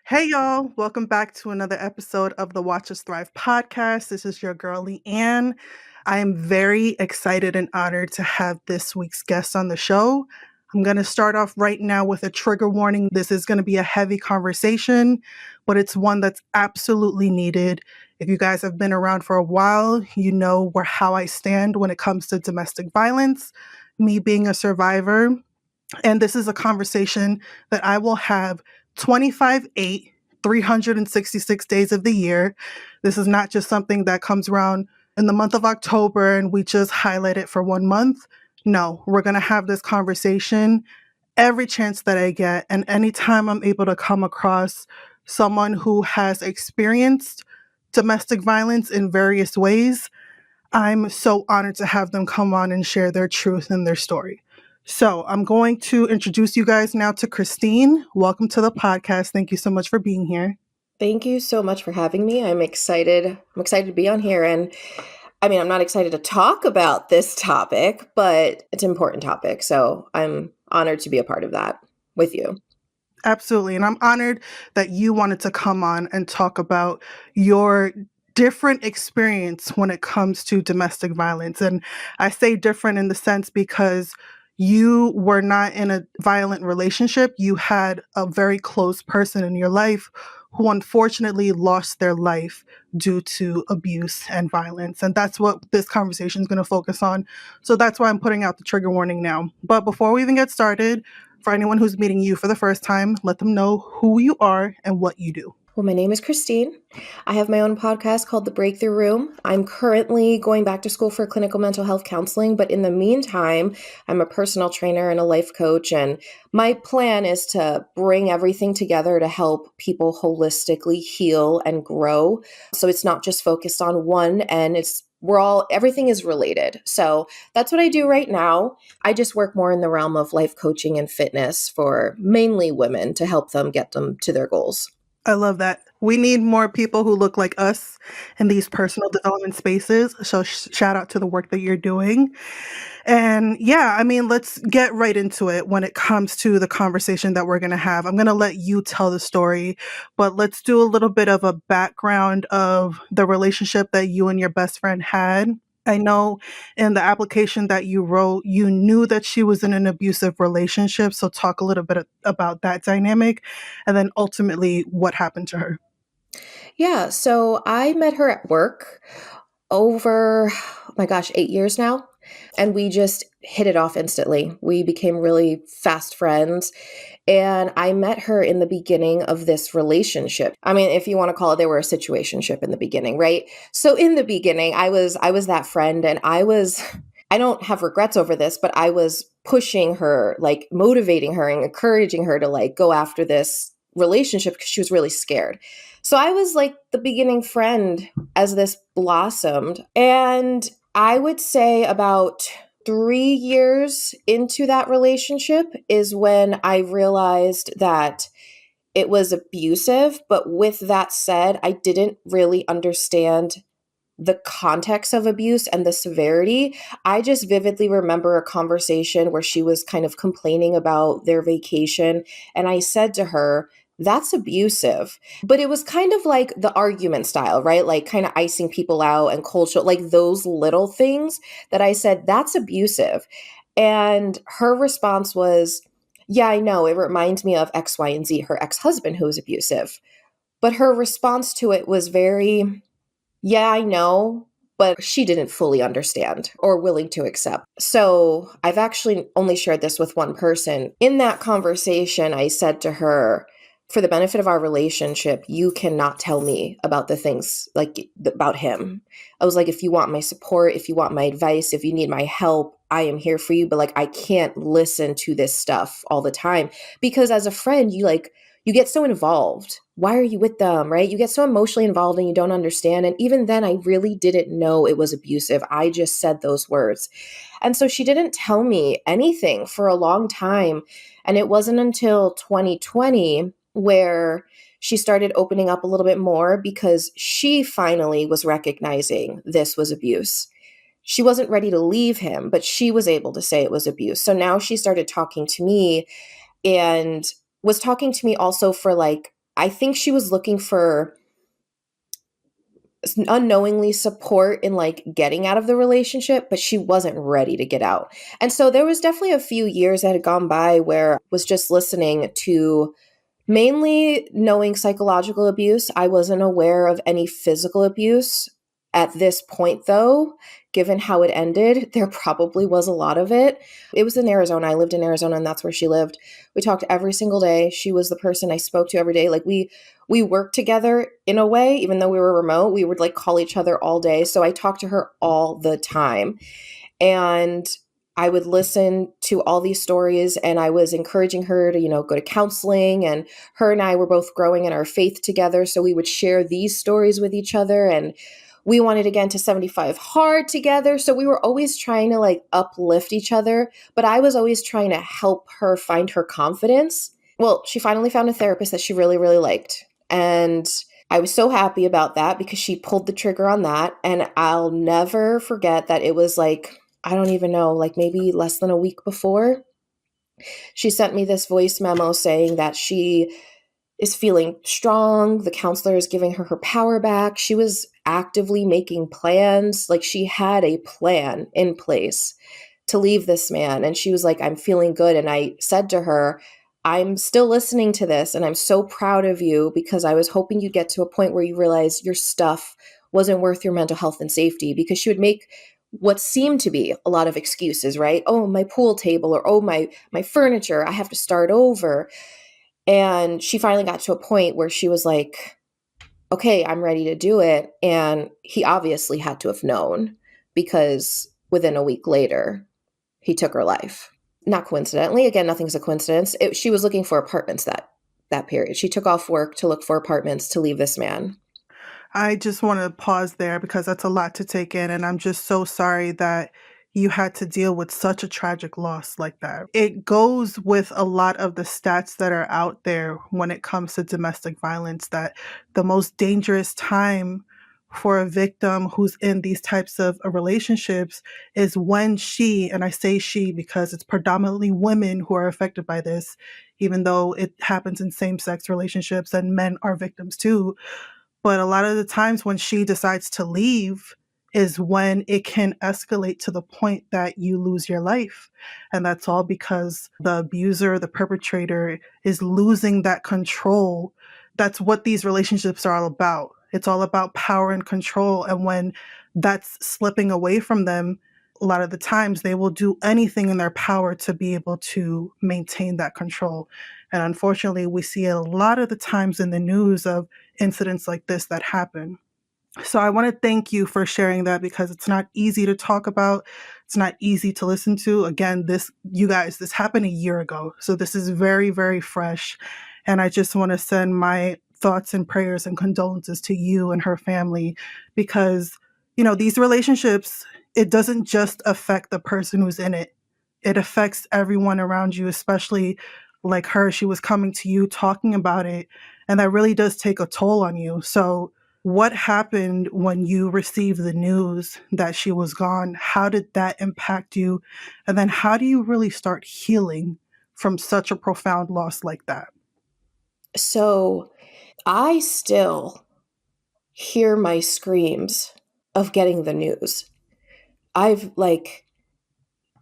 Hey y'all, welcome back to another episode of the Watch Us Thrive podcast. This is your girl Leanne. I am very excited and honored to have this week's guest on the show. I'm going to start off right now with a trigger warning. This is going to be a heavy conversation, but it's one that's absolutely needed. If you guys have been around for a while, you know how I stand when it comes to domestic violence, me being a survivor. And this is a conversation that I will have 25/8, 366 days of the year. This is not just something that comes around in the month of October and we just highlight it for 1 month. No, we're going to have this conversation every chance that I get. And anytime I'm able to come across someone who has experienced domestic violence in various ways, I'm so honored to have them come on and share their truth and their story. So I'm going to introduce you guys now to Kristine. Welcome to the podcast. Thank you so much for being here. Thank you so much for having me. I'm excited. I'm excited to be on here. And I mean, I'm not excited to talk about this topic, but it's an important topic. So I'm honored to be a part of that with you. Absolutely. And I'm honored that you wanted to come on and talk about your different experience when it comes to domestic violence. And I say different in the sense because you were not in a violent relationship. You had a very close person in your life who unfortunately lost their life due to abuse and violence. And that's what this conversation is going to focus on. So that's why I'm putting out the trigger warning now. But before we even get started, for anyone who's meeting you for the first time, let them know who you are and what you do. Well, my name is Kristine. I have my own podcast called The Breakthrough Room. I'm currently going back to school for clinical mental health counseling, but in the meantime, I'm a personal trainer and a life coach. And my plan is to bring everything together to help people holistically heal and grow. So it's not just focused on one, and everything is related. So that's what I do right now. I just work more in the realm of life coaching and fitness for mainly women to help them get them to their goals. I love that. We need more people who look like us in these personal development spaces. So shout out to the work that you're doing. And yeah, I mean, let's get right into it when it comes to the conversation that we're going to have. I'm going to let you tell the story, but let's do a little bit of a background of the relationship that you and your best friend had. I know in the application that you wrote, you knew that she was in an abusive relationship. So talk a little bit about that dynamic and then ultimately what happened to her. Yeah, so I met her at work over, oh my gosh, 8 years now. And we just hit it off instantly. We became really fast friends. And I met her in the beginning of this relationship. I mean, if you want to call it, they were a situationship in the beginning, right? So in the beginning, I was that friend, and I don't have regrets over this, but I was pushing her, like motivating her and encouraging her to like go after this relationship because she was really scared. So I was like the beginning friend as this blossomed. And I would say about 3 years into that relationship is when I realized that it was abusive. But with that said, I didn't really understand the context of abuse and the severity. I just vividly remember a conversation where she was kind of complaining about their vacation. And I said to her, that's abusive. But it was kind of like the argument style, right? Like kind of icing people out and cold shoulder, like those little things that I said, that's abusive. And her response was, yeah, I know. It reminds me of X, Y, and Z, her ex husband who was abusive. But her response to it was very, yeah, I know, but she didn't fully understand or willing to accept. So I've actually only shared this with one person. In that conversation, I said to her, for the benefit of our relationship, you cannot tell me about the things like about him. I was like, if you want my support, if you want my advice, if you need my help, I am here for you. But like, I can't listen to this stuff all the time because as a friend, you get so involved. Why are you with them, right? You get so emotionally involved and you don't understand. And even then, I really didn't know it was abusive. I just said those words. And so she didn't tell me anything for a long time. And it wasn't until 2020 where she started opening up a little bit more because she finally was recognizing this was abuse. She wasn't ready to leave him, but she was able to say it was abuse. So now she started talking to me and was talking to me also for like I think she was looking for unknowingly support in like getting out of the relationship, but she wasn't ready to get out. And so there was definitely a few years that had gone by where I was just listening to mainly knowing psychological abuse. I wasn't aware of any physical abuse at this point, though. Given how it ended, there probably was a lot of it. It was in Arizona. I lived in Arizona, and that's where she lived. We talked every single day. She was the person I spoke to every day. Like we worked together in a way, even though we were remote. We would like call each other all day. So I talked to her all the time. And I would listen to all these stories, and I was encouraging her to, go to counseling. And her and I were both growing in our faith together. So we would share these stories with each other. And we wanted to get into 75 hard together. So we were always trying to like uplift each other. But I was always trying to help her find her confidence. Well, she finally found a therapist that she really, really liked. And I was so happy about that because she pulled the trigger on that. And I'll never forget that it was like, I don't even know, like maybe less than a week before, she sent me this voice memo saying that she is feeling strong. The counselor is giving her her power back. She was actively making plans. Like she had a plan in place to leave this man. And she was like, I'm feeling good. And I said to her, I'm still listening to this. And I'm so proud of you because I was hoping you'd get to a point where you realize your stuff wasn't worth your mental health and safety, because she would make what seemed to be a lot of excuses, right? Oh, my pool table, or oh, my furniture, I have to start over. And she finally got to a point where she was like, okay, I'm ready to do it. And he obviously had to have known, because within a week later, he took her life. Not coincidentally. Again, nothing's a coincidence. She was looking for apartments that period. She took off work to look for apartments to leave this man. I just want to pause there because that's a lot to take in. And I'm just so sorry that you had to deal with such a tragic loss like that. It goes with a lot of the stats that are out there when it comes to domestic violence, that the most dangerous time for a victim who's in these types of relationships is when she, and I say she because it's predominantly women who are affected by this, even though it happens in same sex relationships and men are victims too. But a lot of the times when she decides to leave is when it can escalate to the point that you lose your life. And that's all because the abuser, the perpetrator, is losing that control. That's what these relationships are all about. It's all about power and control. And when that's slipping away from them, a lot of the times they will do anything in their power to be able to maintain that control. And unfortunately, we see a lot of the times in the news of incidents like this that happen. So I want to thank you for sharing that because it's not easy to talk about. It's not easy to listen to. Again, you guys, this happened a year ago. So this is very, very fresh. And I just want to send my thoughts and prayers and condolences to you and her family because, these relationships, it doesn't just affect the person who's in it. It affects everyone around you, especially like her. She was coming to you talking about it, and that really does take a toll on you. So what happened when you received the news that she was gone? How did that impact you? And then how do you really start healing from such a profound loss like that? So I still hear my screams of getting the news. I've like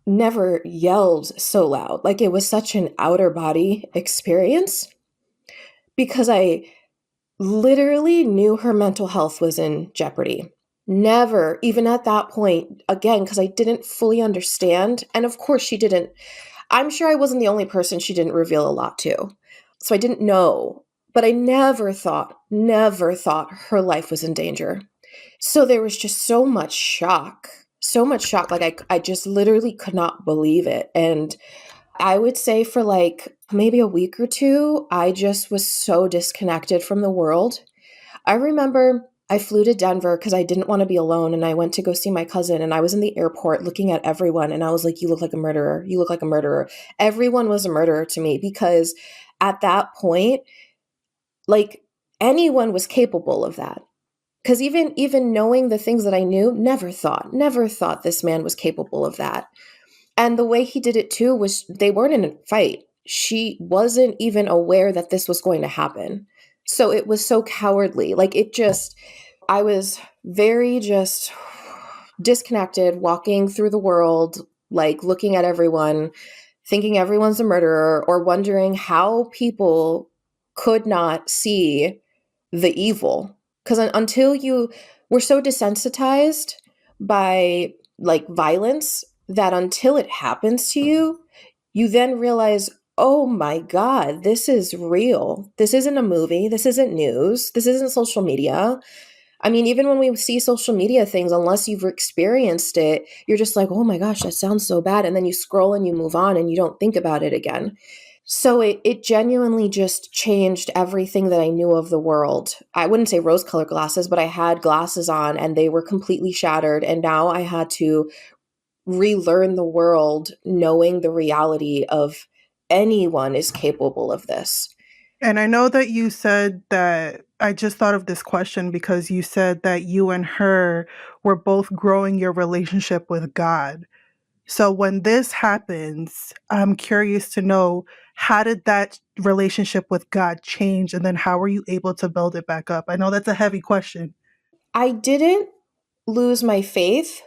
never yelled so loud. Like it was such an outer body experience because I literally knew her mental health was in jeopardy. Never, even at that point, again, because I didn't fully understand. And of course, she didn't. I'm sure I wasn't the only person she didn't reveal a lot to. So I didn't know. But I never thought her life was in danger. So there was just so much shock. So much shock. Like I just literally could not believe it. And I would say for like maybe a week or two, I just was so disconnected from the world. I remember I flew to Denver because I didn't want to be alone, and I went to go see my cousin, and I was in the airport looking at everyone, and I was like, you look like a murderer. You look like a murderer. Everyone was a murderer to me because at that point, like anyone was capable of that. Because even knowing the things that I knew, never thought this man was capable of that. And the way he did it too was they weren't in a fight. She wasn't even aware that this was going to happen. So it was so cowardly. Like it just, I was very just disconnected, walking through the world, like looking at everyone, thinking everyone's a murderer, or wondering how people could not see the evil. Because until you were so desensitized by like violence that until it happens to you, you then realize, oh my God, this is real. This isn't a movie. This isn't news. This isn't social media. I mean, even when we see social media things, unless you've experienced it, you're just like, oh my gosh, that sounds so bad. And then you scroll and you move on and you don't think about it again. So it genuinely just changed everything that I knew of the world. I wouldn't say rose colored glasses, but I had glasses on and they were completely shattered. And now I had to relearn the world knowing the reality of anyone is capable of this. And I know that you said that I just thought of this question because you said that you and her were both growing your relationship with God. So when this happens, I'm curious to know, how did that relationship with God change? And then how were you able to build it back up? I know that's a heavy question. I didn't lose my faith,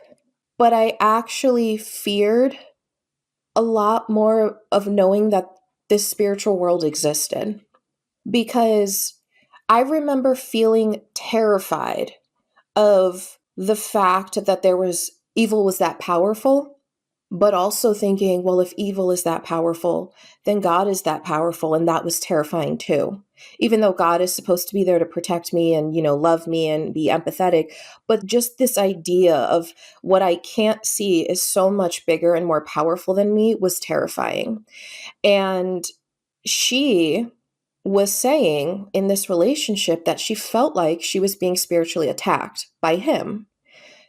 but I actually feared a lot more of knowing that this spiritual world existed because I remember feeling terrified of the fact that there was evil was that powerful, but also thinking, well, if evil is that powerful, then God is that powerful. And that was terrifying too. Even though God is supposed to be there to protect me and, love me and be empathetic. But just this idea of what I can't see is so much bigger and more powerful than me was terrifying. And she was saying in this relationship that she felt like she was being spiritually attacked by him,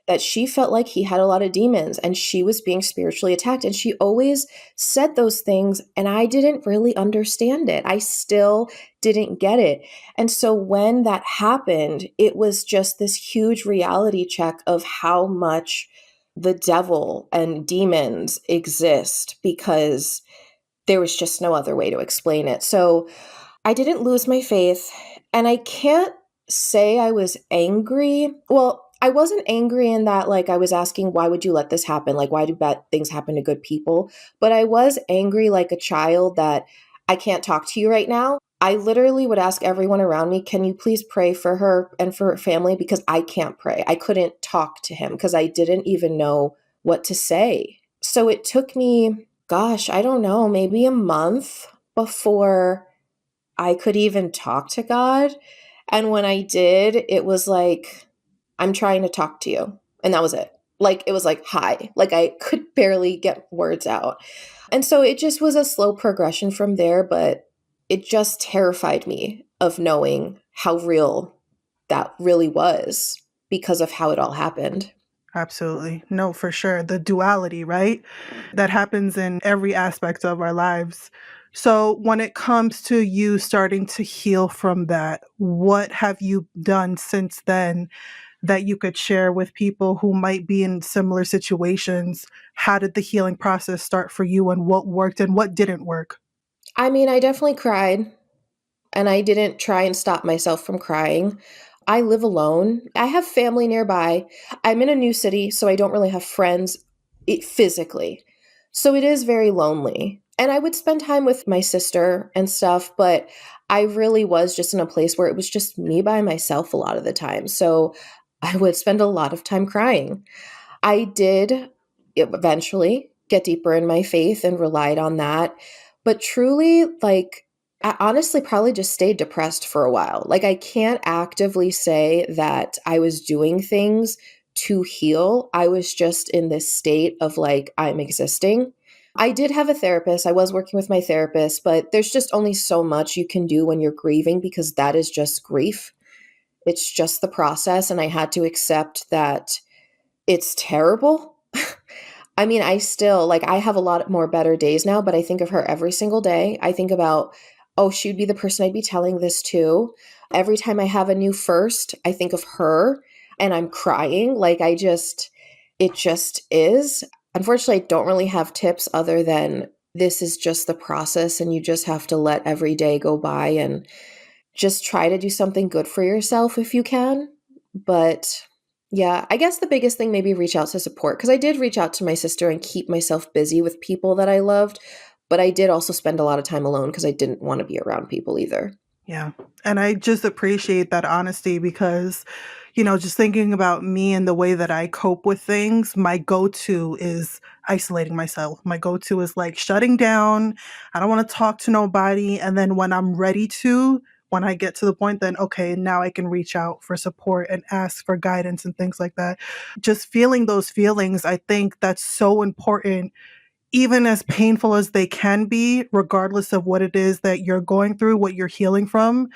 that she felt like he had a lot of demons and she was being spiritually attacked. And she always said those things, and I didn't really understand it. I still didn't get it. And so when that happened, it was just this huge reality check of how much the devil and demons exist because there was just no other way to explain it. So I didn't lose my faith, and I can't say I was angry. Well, I wasn't angry in that, like, I was asking, why would you let this happen? Like, why do bad things happen to good people? But I was angry like a child that I can't talk to you right now. I literally would ask everyone around me, can you please pray for her and for her family? Because I can't pray. I couldn't talk to him because I didn't even know what to say. So it took me, gosh, I don't know, maybe a month before I could even talk to God. And when I did, it was like, I'm trying to talk to you. And that was it. Like, it was like, hi. Like, I could barely get words out. And so it just was a slow progression from there, but it just terrified me of knowing how real that really was because of how it all happened. Absolutely. No, for sure. The duality, right? That happens in every aspect of our lives. So, when it comes to you starting to heal from that, what have you done since then that you could share with people who might be in similar situations? How did the healing process start for you, and what worked and what didn't work? I mean, I definitely cried. And I didn't try and stop myself from crying. I live alone. I have family nearby. I'm in a new city, so I don't really have friends physically. So it is very lonely. And I would spend time with my sister and stuff, but I really was just in a place where it was just me by myself a lot of the time. So I would spend a lot of time crying. I did eventually get deeper in my faith and relied on that. But truly, like, I honestly probably just stayed depressed for a while. Like, I can't actively say that I was doing things to heal. I was just in this state of like, I'm existing. I did have a therapist. I was working with my therapist, but there's just only so much you can do when you're grieving because that is just grief. It's just the process. And I had to accept that it's terrible. I mean, I still like I have a lot more better days now, but I think of her every single day. I think about, oh, she'd be the person I'd be telling this to. Every time I have a new first, I think of her and I'm crying. Like it just is. Unfortunately, I don't really have tips other than this is just the process and you just have to let every day go by and just try to do something good for yourself if you can. But yeah, I guess the biggest thing, maybe reach out to support, because I did reach out to my sister and keep myself busy with people that I loved. But I did also spend a lot of time alone because I didn't want to be around people either. Yeah. And I just appreciate that honesty because, just thinking about me and the way that I cope with things, my go to is isolating myself. My go to is like shutting down. I don't want to talk to nobody. And then when I'm ready to, when I get to the point, then okay, now I can reach out for support and ask for guidance and things like that. Just feeling those feelings, I think that's so important, even as painful as they can be, regardless of what it is that you're going through, what you're healing from.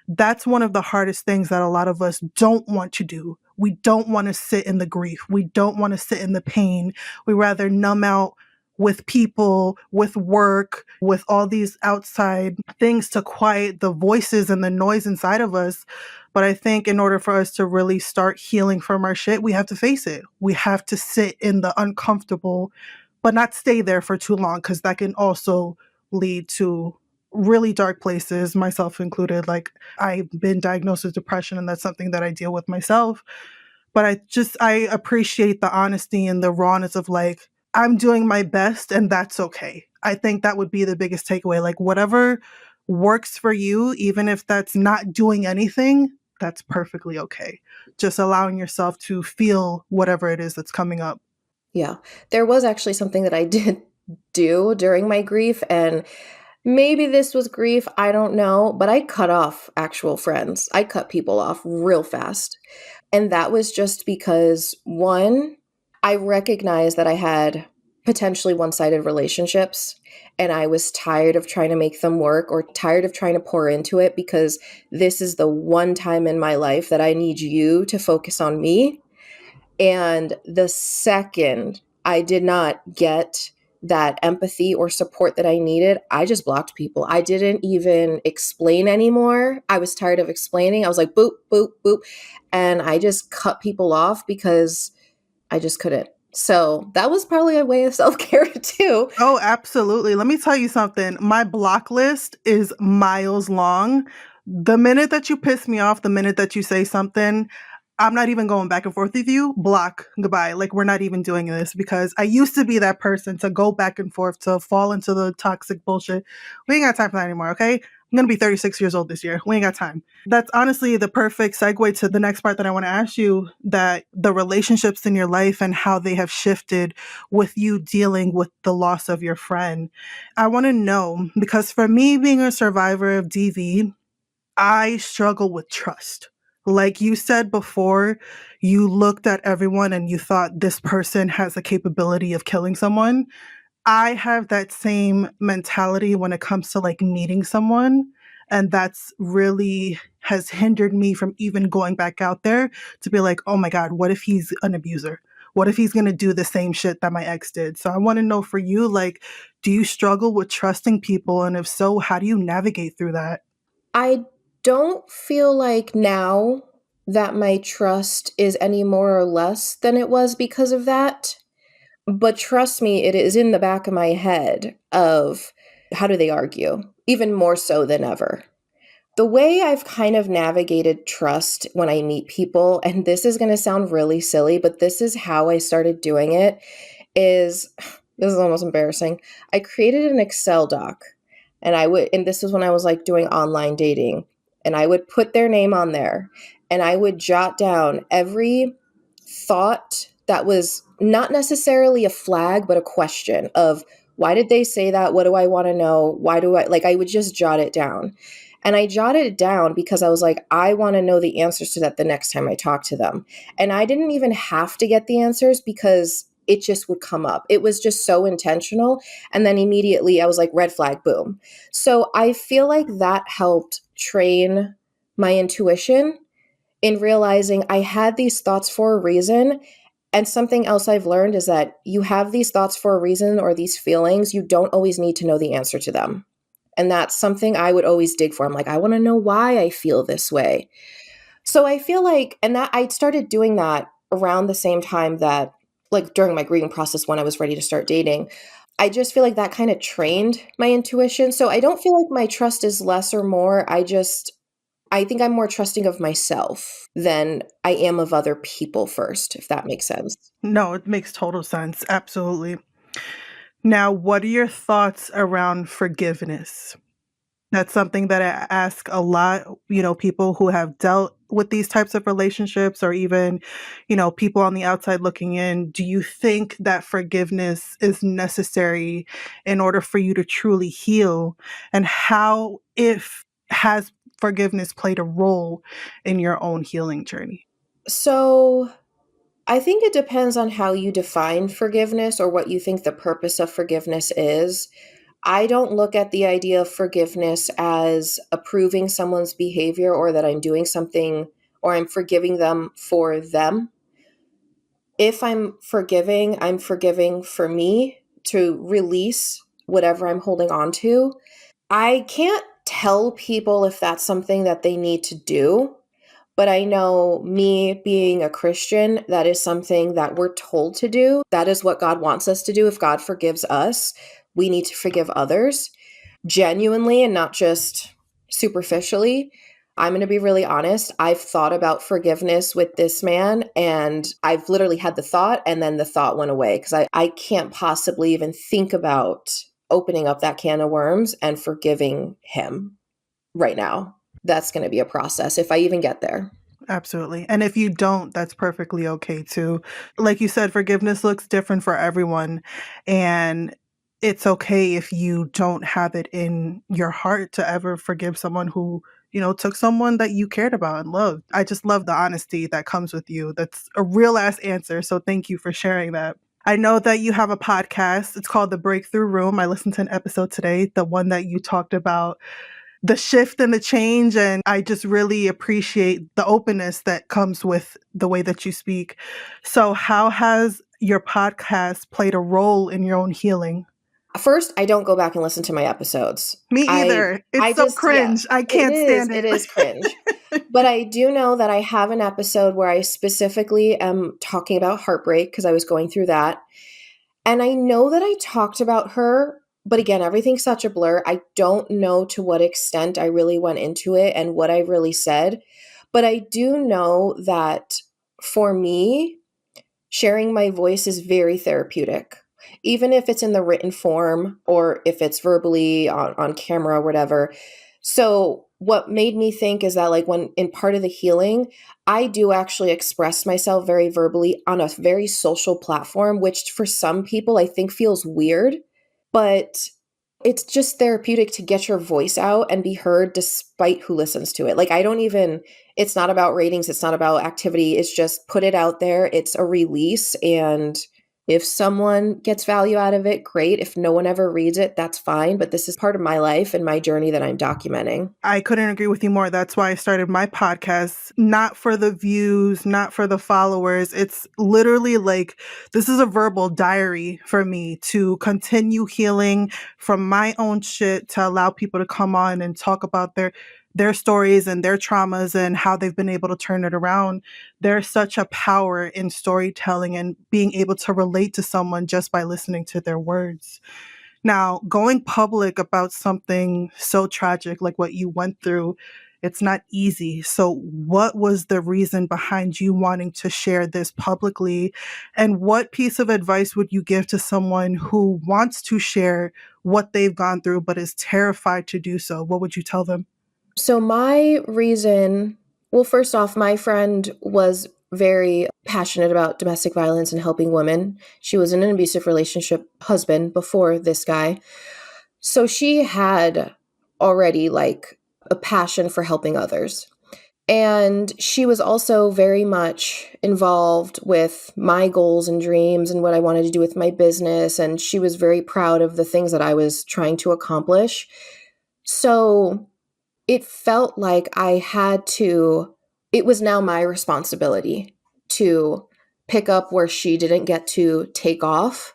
That's one of the hardest things that a lot of us don't want to do. We don't want to sit in the grief. We don't want to sit in the pain. We rather numb out with people, with work, with all these outside things to quiet the voices and the noise inside of us. But I think in order for us to really start healing from our shit, we have to face it. We have to sit in the uncomfortable, but not stay there for too long, because that can also lead to really dark places, myself included. Like, I've been diagnosed with depression, and that's something that I deal with myself. But I appreciate the honesty and the rawness of like, I'm doing my best and that's okay. I think that would be the biggest takeaway. Like, whatever works for you, even if that's not doing anything, that's perfectly okay. Just allowing yourself to feel whatever it is that's coming up. Yeah. There was actually something that I did do during my grief, and maybe this was grief, I don't know, but I cut off actual friends. I cut people off real fast. And that was just because, one, I recognized that I had potentially one-sided relationships, and I was tired of trying to make them work or tired of trying to pour into it, because this is the one time in my life that I need you to focus on me. And the second I did not get that empathy or support that I needed, I just blocked people. I didn't even explain anymore. I was tired of explaining. I was like, boop, boop, boop. And I just cut people off because I just couldn't. So that was probably a way of self care too. Oh, absolutely. Let me tell you something. My block list is miles long. The minute that you piss me off, the minute that you say something, I'm not even going back and forth with you. Block, goodbye. Like, we're not even doing this, because I used to be that person to go back and forth, to fall into the toxic bullshit. We ain't got time for that anymore, okay? I'm going to be 36 years old this year. We ain't got time. That's honestly the perfect segue to the next part that I want to ask you, that the relationships in your life and how they have shifted with you dealing with the loss of your friend. I want to know, because for me, being a survivor of DV, I struggle with trust. Like you said before, you looked at everyone and you thought this person has the capability of killing someone. I have that same mentality when it comes to like meeting someone. And that's really has hindered me from even going back out there to be like, oh my God, what if he's an abuser? What if he's going to do the same shit that my ex did? So I want to know for you, like, do you struggle with trusting people? And if so, how do you navigate through that? I don't feel like now that my trust is any more or less than it was because of that. But trust me, it is in the back of my head of how do they argue, even more so than ever. The way I've kind of navigated trust when I meet people, and this is going to sound really silly, but this is how I started doing it, is this is almost embarrassing. I created an Excel doc, and this was when I was like doing online dating, and I would put their name on there, and I would jot down every thought that was not necessarily a flag, but a question of why did they say that? What do I want to know? Why do I like, I would just jot it down. And I jotted it down because I was like, I want to know the answers to that the next time I talk to them. And I didn't even have to get the answers because it just would come up. It was just so intentional. And then immediately I was like, red flag, boom. So I feel like that helped train my intuition in realizing I had these thoughts for a reason. And something else I've learned is that you have these thoughts for a reason, or these feelings. You don't always need to know the answer to them. And that's something I would always dig for. I'm like, I want to know why I feel this way. So I feel like, and that I started doing that around the same time that, like during my grieving process when I was ready to start dating. I just feel like that kind of trained my intuition. So I don't feel like my trust is less or more. I just I think I'm more trusting of myself than I am of other people first, if that makes sense. No, it makes total sense. Absolutely. Now, what are your thoughts around forgiveness? That's something that I ask a lot, people who have dealt with these types of relationships or even, people on the outside looking in. Do you think that forgiveness is necessary in order for you to truly heal? And how, if, has forgiveness played a role in your own healing journey? So I think it depends on how you define forgiveness or what you think the purpose of forgiveness is. I don't look at the idea of forgiveness as approving someone's behavior or that I'm doing something or I'm forgiving them for them. If I'm forgiving for me to release whatever I'm holding on to. I can't tell people if that's something that they need to do, but I know me being a Christian, that is something that we're told to do. That is what God wants us to do. If God forgives us, we need to forgive others genuinely and not just superficially. I'm going to be really honest. I've thought about forgiveness with this man and I've literally had the thought and then the thought went away because I can't possibly even think about opening up that can of worms and forgiving him right now. That's going to be a process if I even get there. Absolutely. And if you don't, that's perfectly okay too. Like you said, forgiveness looks different for everyone. And it's okay if you don't have it in your heart to ever forgive someone who, took someone that you cared about and loved. I just love the honesty that comes with you. That's a real ass answer. So thank you for sharing that. I know that you have a podcast. It's called The Breakthrough Room. I listened to an episode today, the one that you talked about the shift and the change. And I just really appreciate the openness that comes with the way that you speak. So, how has your podcast played a role in your own healing? First, I don't go back and listen to my episodes. Me I either. It's I so just yeah, cringe. I can't stand it it. is cringe. But I do know that I have an episode where I specifically am talking about heartbreak because I was going through that. And I know that I talked about her, but again, everything's such a blur. I don't know to what extent I really went into it and what I really said. But I do know that for me, sharing my voice is very therapeutic. Even if it's in the written form or if it's verbally on camera or whatever. So, what made me think is that, like, when in part of the healing, I do actually express myself very verbally on a very social platform, which for some people I think feels weird, but it's just therapeutic to get your voice out and be heard despite who listens to it. Like, I don't even, it's not about ratings, it's not about activity, it's just put it out there, it's a release. And if someone gets value out of it, great. If no one ever reads it, that's fine. But this is part of my life and my journey that I'm documenting. I couldn't agree with you more. That's why I started my podcast, not for the views, not for the followers. It's literally like this is a verbal diary for me to continue healing from my own shit, to allow people to come on and talk about their stories and their traumas and how they've been able to turn it around. There's such a power in storytelling and being able to relate to someone just by listening to their words. Now, going public about something so tragic like what you went through, it's not easy. So, what was the reason behind you wanting to share this publicly? And what piece of advice would you give to someone who wants to share what they've gone through but is terrified to do so? What would you tell them? So, my reason, well, first off, my friend was very passionate about domestic violence and helping women. She was in an abusive relationship husband before this guy. So she had already like a passion for helping others. And she was also very much involved with my goals and dreams and what I wanted to do with my business. And she was very proud of the things that I was trying to accomplish. So it felt like it was now my responsibility to pick up where she didn't get to take off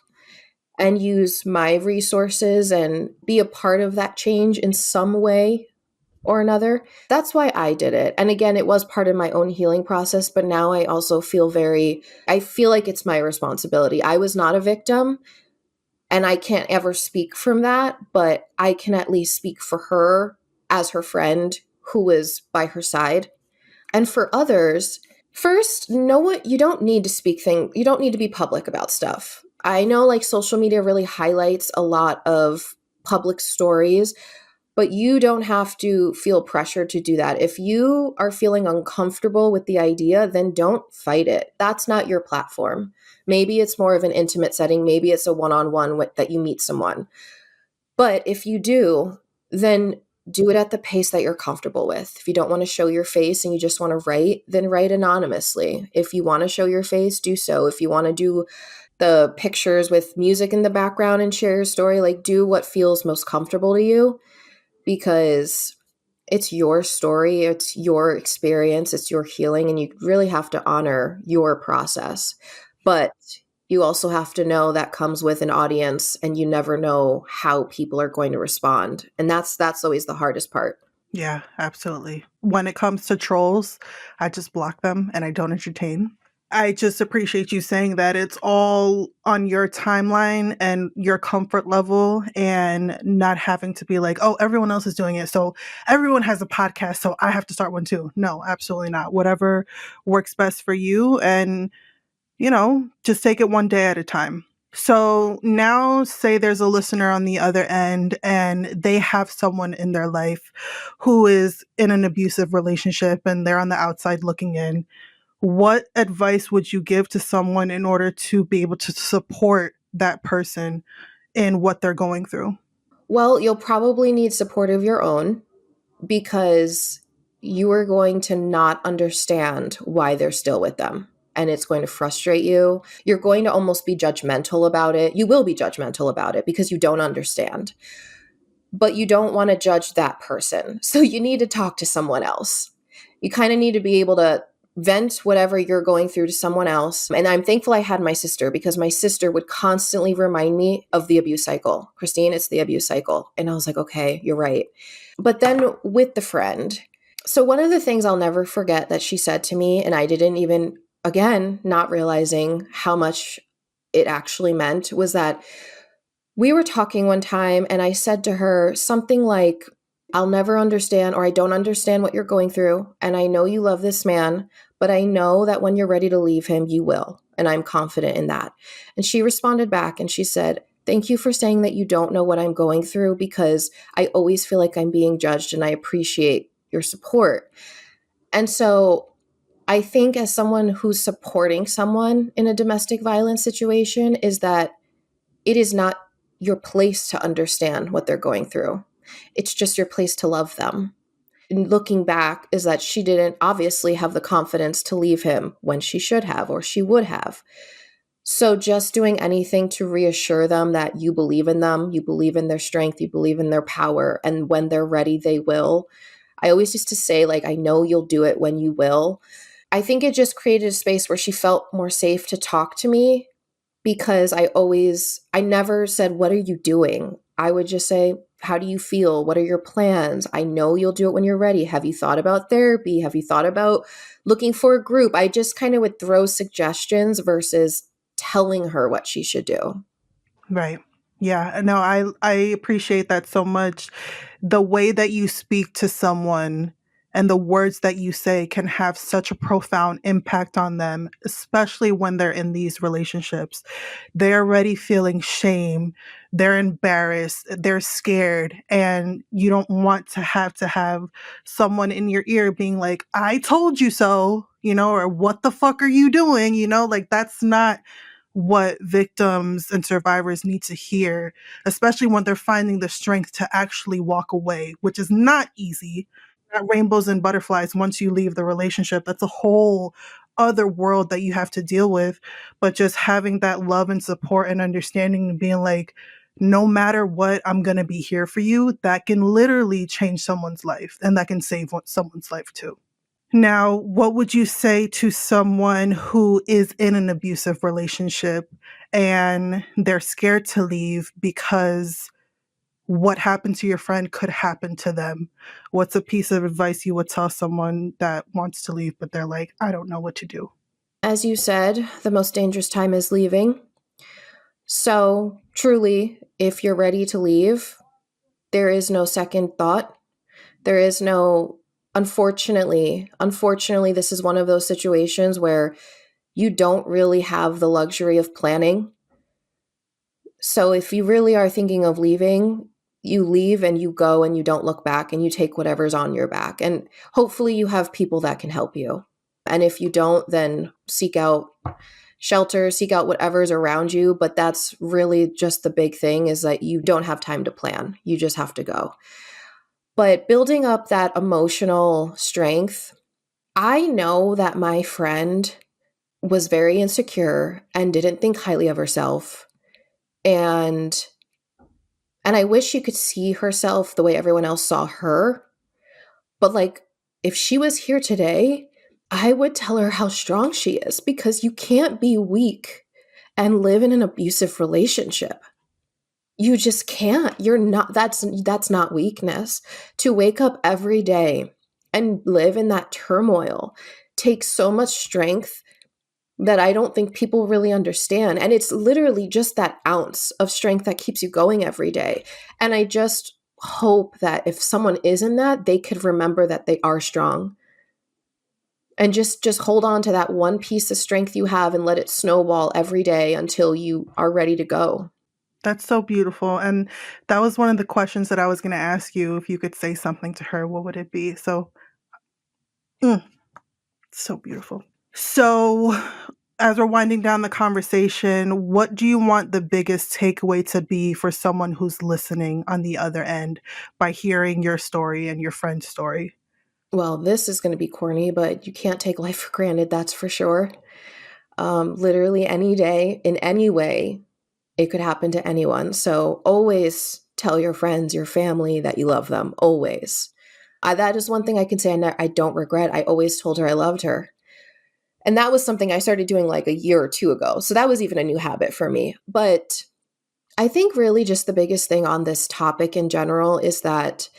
and use my resources and be a part of that change in some way or another. That's why I did it. And again, it was part of my own healing process, but now I also I feel like it's my responsibility. I was not a victim and I can't ever speak from that, but I can at least speak for her as her friend who was by her side. And for others, first, know what you don't need to you don't need to be public about stuff. I know like social media really highlights a lot of public stories, but you don't have to feel pressured to do that. If you are feeling uncomfortable with the idea, then don't fight it. That's not your platform. Maybe it's more of an intimate setting. Maybe it's a one on one that you meet someone. But if you do, then do it at the pace that you're comfortable with. If you don't want to show your face and you just want to write, then write anonymously. If you want to show your face, do so. If you want to do the pictures with music in the background and share your story, like do what feels most comfortable to you, because it's your story, it's your experience, it's your healing, and you really have to honor your process. But you also have to know that comes with an audience, and you never know how people are going to respond. And that's always the hardest part. Yeah, absolutely. When it comes to trolls, I just block them and I don't entertain. I just appreciate you saying that it's all on your timeline and your comfort level and not having to be like, oh, everyone else is doing it. So everyone has a podcast. So I have to start one too. No, absolutely not. Whatever works best for you. And, just take it one day at a time. So now, say there's a listener on the other end and they have someone in their life who is in an abusive relationship and they're on the outside looking in. What advice would you give to someone in order to be able to support that person in what they're going through? Well, you'll probably need support of your own, because you are going to not understand why they're still with them. And it's going to frustrate you. You're going to almost be judgmental about it. You will be judgmental about it because you don't understand. But you don't want to judge that person. So you need to talk to someone else. You kind of need to be able to vent whatever you're going through to someone else. And I'm thankful I had my sister, because my sister would constantly remind me of the abuse cycle. Kristine, it's the abuse cycle. And I was like, okay, you're right. But then with the friend, so one of the things I'll never forget that she said to me, and I didn't even, again, not realizing how much it actually meant, was that we were talking one time and I said to her something like, I'll never understand, or I don't understand what you're going through. And I know you love this man, but I know that when you're ready to leave him, you will. And I'm confident in that. And she responded back and she said, thank you for saying that you don't know what I'm going through, because I always feel like I'm being judged and I appreciate your support. And so I think, as someone who's supporting someone in a domestic violence situation, is that it is not your place to understand what they're going through. It's just your place to love them. And looking back, is that she didn't obviously have the confidence to leave him when she should have, or she would have. So just doing anything to reassure them that you believe in them, you believe in their strength, you believe in their power, and when they're ready, they will. I always used to say, like, I know you'll do it when you will. I think it just created a space where she felt more safe to talk to me, because I never said, what are you doing? I would just say, how do you feel? What are your plans? I know you'll do it when you're ready. Have you thought about therapy? Have you thought about looking for a group? I just kind of would throw suggestions versus telling her what she should do. Right. Yeah. No, I appreciate that so much. The way that you speak to someone and the words that you say can have such a profound impact on them, especially when they're in these relationships. They're already feeling shame, they're embarrassed, they're scared, and you don't want to have someone in your ear being like, "I told you so," or "What the fuck are you doing?" Like that's not what victims and survivors need to hear, especially when they're finding the strength to actually walk away, which is not easy. Not rainbows and butterflies once you leave the relationship. That's a whole other world that you have to deal with. But just having that love and support and understanding and being like, no matter what, I'm going to be here for you, that can literally change someone's life and that can save someone's life too. Now, what would you say to someone who is in an abusive relationship and they're scared to leave because what happened to your friend could happen to them? What's a piece of advice you would tell someone that wants to leave, but they're like, I don't know what to do? As you said, the most dangerous time is leaving. So truly, if you're ready to leave, there is no second thought. There is no Unfortunately, this is one of those situations where you don't really have the luxury of planning. So if you really are thinking of leaving, you leave and you go and you don't look back and you take whatever's on your back. And hopefully you have people that can help you. And if you don't, then seek out shelter, seek out whatever's around you. But that's really just the big thing, is that you don't have time to plan. You just have to go. But building up that emotional strength, I know that my friend was very insecure and didn't think highly of herself. And I wish you could see herself the way everyone else saw her. But like, if she was here today, I would tell her how strong she is, because you can't be weak and live in an abusive relationship. You just can't. You're not, that's not weakness. To wake up every day and live in that turmoil takes so much strength that I don't think people really understand. And it's literally just that ounce of strength that keeps you going every day. And I just hope that if someone is in that, they could remember that they are strong. And just hold on to that one piece of strength you have and let it snowball every day until you are ready to go. That's so beautiful. And that was one of the questions that I was going to ask you. If you could say something to her, what would it be? So, so beautiful. So, as we're winding down the conversation, what do you want the biggest takeaway to be for someone who's listening on the other end by hearing your story and your friend's story? Well, this is going to be corny, but you can't take life for granted, that's for sure. Literally any day, in any way, it could happen to anyone. So always tell your friends, your family that you love them, always. That is one thing I can say I don't regret. I always told her I loved her. And that was something I started doing like a year or two ago. So that was even a new habit for me. But I think really just the biggest thing on this topic in general is that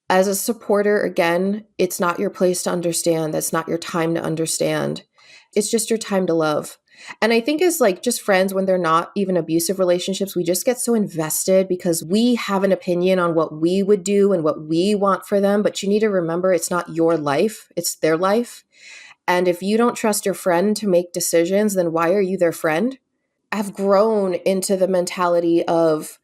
as a supporter, again, it's not your place to understand. That's not your time to understand. It's just your time to love. And I think as like just friends, when they're not even abusive relationships, we just get so invested because we have an opinion on what we would do and what we want for them. But you need to remember, it's not your life, it's their life. And if you don't trust your friend to make decisions, then why are you their friend? I've grown into the mentality of,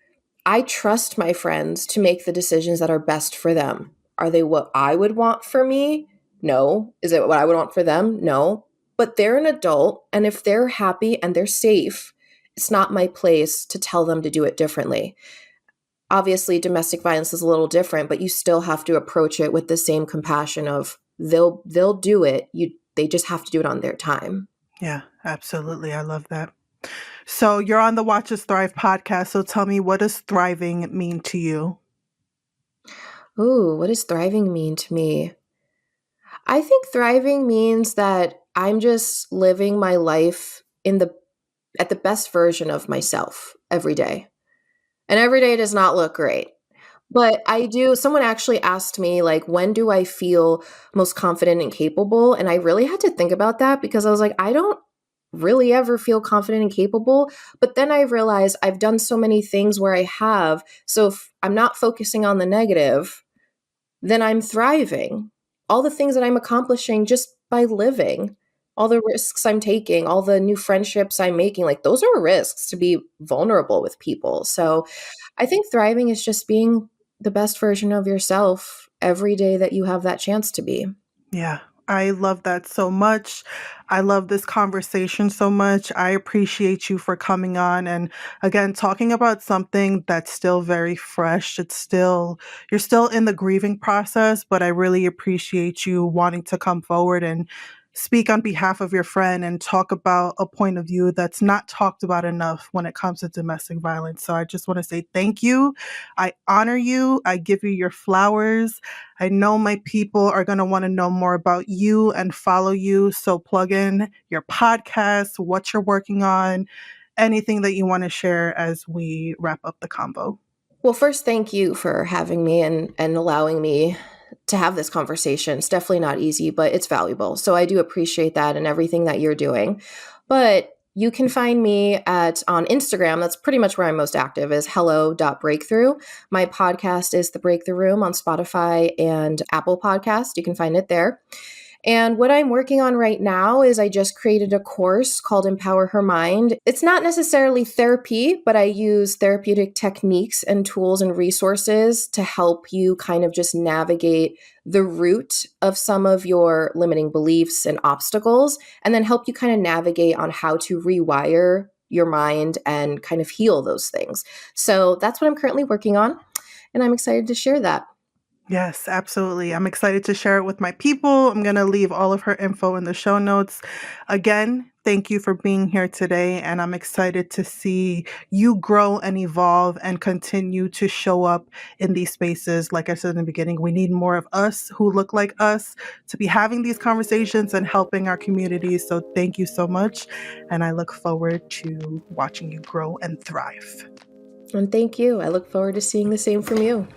I trust my friends to make the decisions that are best for them. Are they what I would want for me? No. Is it what I would want for them? No. But they're an adult, and if they're happy and they're safe, it's not my place to tell them to do it differently. Obviously, domestic violence is a little different, but you still have to approach it with the same compassion of they'll do it. They just have to do it on their time. Yeah, absolutely. I love that. So you're on the Watch Us Thrive podcast. So tell me, what does thriving mean to you? Ooh, what does thriving mean to me? I think thriving means that I'm just living my life at the best version of myself every day. And every day does not look great. But I do. Someone actually asked me, like, when do I feel most confident and capable? And I really had to think about that, because I was like, I don't really ever feel confident and capable. But then I realized I've done so many things where I have. So if I'm not focusing on the negative, then I'm thriving. All the things that I'm accomplishing just by living, all the risks I'm taking, all the new friendships I'm making, like those are risks to be vulnerable with people. So I think thriving is just being the best version of yourself every day that you have that chance to be. Yeah, I love that so much. I love this conversation so much. I appreciate you for coming on and again talking about something that's still very fresh. You're still in the grieving process, but I really appreciate you wanting to come forward and speak on behalf of your friend and talk about a point of view that's not talked about enough when it comes to domestic violence. So I just want to say thank you. I honor you. I give you your flowers. I know my people are going to want to know more about you and follow you. So plug in your podcast, what you're working on, anything that you want to share as we wrap up the convo. Well, first, thank you for having me and allowing me to have this conversation. It's definitely not easy, but it's valuable. So I do appreciate that and everything that you're doing. But You can find me on Instagram. That's pretty much where I'm most active, is hello.breakthrough. My podcast is The Breakthrough Room on Spotify and Apple Podcast. You can find it there. And what I'm working on right now is I just created a course called Empower Her Mind. It's not necessarily therapy, but I use therapeutic techniques and tools and resources to help you kind of just navigate the root of some of your limiting beliefs and obstacles, and then help you kind of navigate on how to rewire your mind and kind of heal those things. So that's what I'm currently working on, and I'm excited to share that. Yes, absolutely. I'm excited to share it with my people. I'm going to leave all of her info in the show notes. Again, thank you for being here today. And I'm excited to see you grow and evolve and continue to show up in these spaces. Like I said in the beginning, we need more of us who look like us to be having these conversations and helping our communities. So thank you so much. And I look forward to watching you grow and thrive. And thank you. I look forward to seeing the same from you.